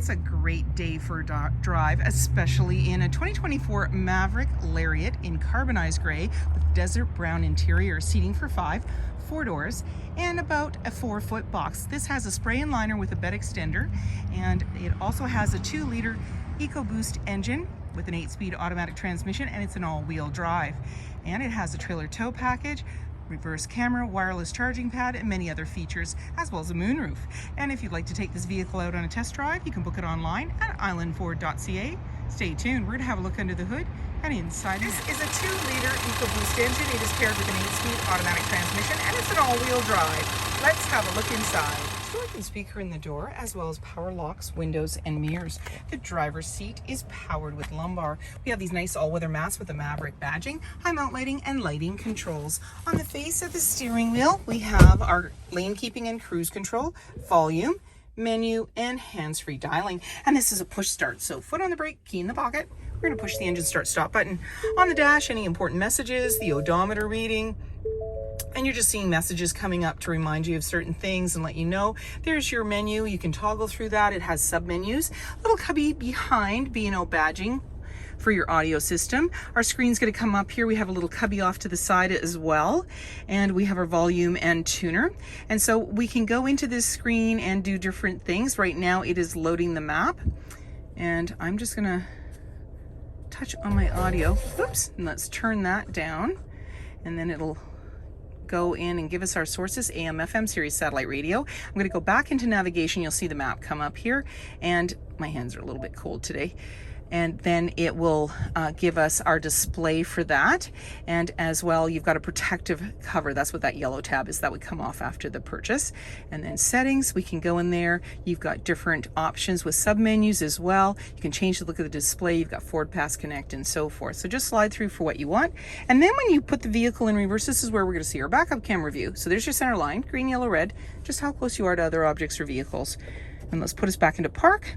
It's a great day for a drive, especially in a 2024 Maverick LARIAT in carbonized gray with desert brown interior, seating for 5, 4 doors, and about a 4-foot box. This has a spray and liner with a bed extender, and it also has a 2-liter EcoBoost engine with an 8-speed automatic transmission, and it's an all-wheel drive. And it has a trailer tow package, reverse camera, wireless charging pad, and many other features, as well as a moonroof. And if you'd like to take this vehicle out on a test drive, you can book it online at islandford.ca. Stay tuned, we're going to have a look under the hood and inside. This is a 2-liter EcoBoost engine. It is paired with an 8-speed automatic transmission, and it's an all-wheel drive. Let's have a look inside. Storage and speaker in the door, as well as power locks, windows, and mirrors. The driver's seat is powered with lumbar. We have these nice all-weather mats with the Maverick badging, high mount lighting, and lighting controls. On the face of the steering wheel, we have our lane keeping and cruise control, volume, menu, and hands-free dialing. And this is a push start, so foot on the brake, key in the pocket. We're going to push the engine start stop button. On the dash, any important messages, the odometer reading, and you're just seeing messages coming up to remind you of certain things and let you know. There's your menu. You can toggle through that. It has sub-menus. Little cubby behind B&O badging for your audio system. Our screen's going to come up here. We have a little cubby off to the side as well, and we have our volume and tuner. And so we can go into this screen and do different things. Right now it is loading the map, and I'm just going to touch on my audio. Oops, and let's turn that down, and then it'll go in and give us our sources, AM, FM, Sirius satellite radio. I'm going to go back into navigation. You'll see the map come up here, and my hands are a little bit cold today. And then it will give us our display for that. And as well, you've got a protective cover. That's what that yellow tab is. That would come off after the purchase. And then settings, we can go in there. You've got different options with sub-menus as well. You can change the look of the display. You've got Ford Pass Connect and so forth. So just slide through for what you want. And then when you put the vehicle in reverse, this is where we're going to see our backup camera view. So there's your center line, green, yellow, red, just how close you are to other objects or vehicles. And let's put us back into park.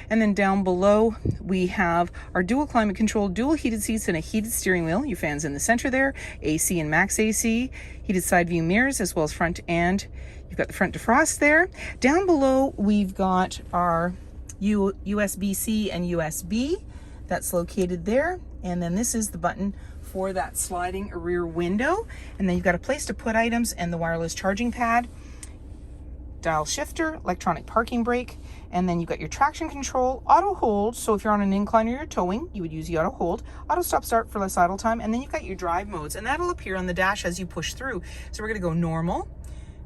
And then down below, we have our dual climate control, dual heated seats, and a heated steering wheel. Your fans in the center there, AC and max AC, heated side view mirrors, as well as front, and you've got the front defrost there. Down below, we've got our USB-C and USB. That's located there. And then this is the button for that sliding rear window. And then you've got a place to put items and the wireless charging pad. Dial shifter, electronic parking brake, and then you've got your traction control, auto hold. So if you're on an incline or you're towing, you would use the auto hold, auto stop start for less idle time, and then you've got your drive modes, and that'll appear on the dash as you push through. So we're going to go normal,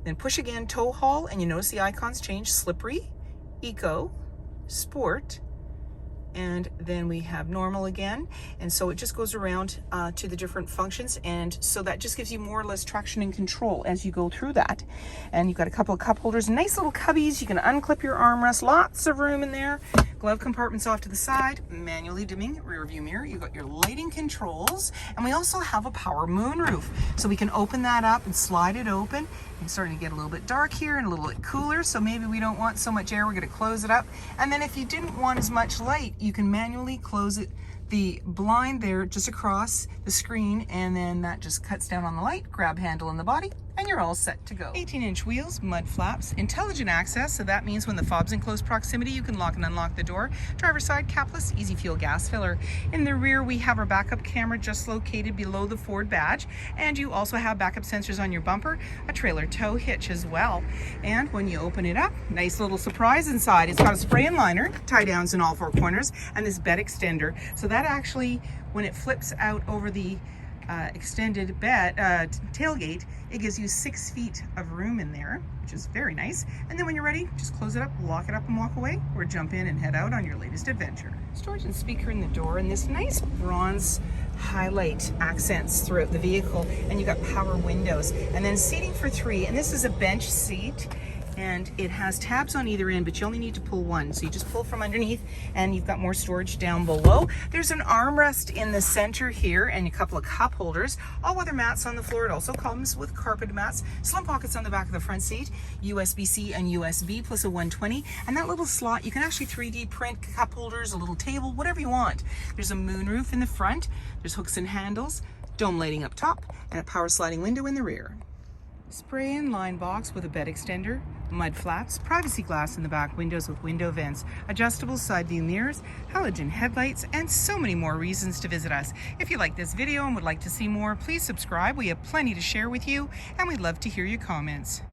then push again, tow haul, and you notice the icons change: slippery, eco, sport, and then we have normal again. And so it just goes around to the different functions, and so that just gives you more or less traction and control as you go through that. And you've got a couple of cup holders, nice little cubbies. You can unclip your armrest, lots of room in there. Glove compartments off to the side, manually dimming rear view mirror. You've got your lighting controls, and we also have a power moonroof. So we can open that up and slide it open. It's starting to get a little bit dark here and a little bit cooler, so maybe we don't want so much air. We're going to close it up. And then if you didn't want as much light, you can manually close it, the blind there just across the screen, and then that just cuts down on the light, grab handle in the body, and you're all set to go. 18-inch wheels, mud flaps, intelligent access, so that means when the fob's in close proximity, you can lock and unlock the door. Driver's side capless, easy fuel gas filler. In the rear, we have our backup camera just located below the Ford badge, and you also have backup sensors on your bumper, a trailer tow hitch as well. And when you open it up, nice little surprise inside. It's got a spray and liner, tie downs in all 4 corners, and this bed extender. So that actually, when it flips out over the extended bed tailgate, it gives you 6 feet of room in there, which is very nice. And then when you're ready, just close it up, lock it up, and walk away, or jump in and head out on your latest adventure. Storage and speaker in the door, and this nice bronze highlight accents throughout the vehicle, and you've got power windows, and then seating for 3, and this is a bench seat. And it has tabs on either end, but you only need to pull one. So you just pull from underneath, and you've got more storage down below. There's an armrest in the center here and a couple of cup holders. All-weather mats on the floor. It also comes with carpet mats. Slim pockets on the back of the front seat. USB-C and USB plus a 120. And that little slot, you can actually 3D print cup holders, a little table, whatever you want. There's a moonroof in the front. There's hooks and handles, dome lighting up top, and a power sliding window in the rear. Spray and line box with a bed extender, mud flaps, privacy glass in the back windows with window vents, adjustable side view mirrors, halogen headlights, and so many more reasons to visit us. If you like this video and would like to see more, please subscribe. We have plenty to share with you, and we'd love to hear your comments.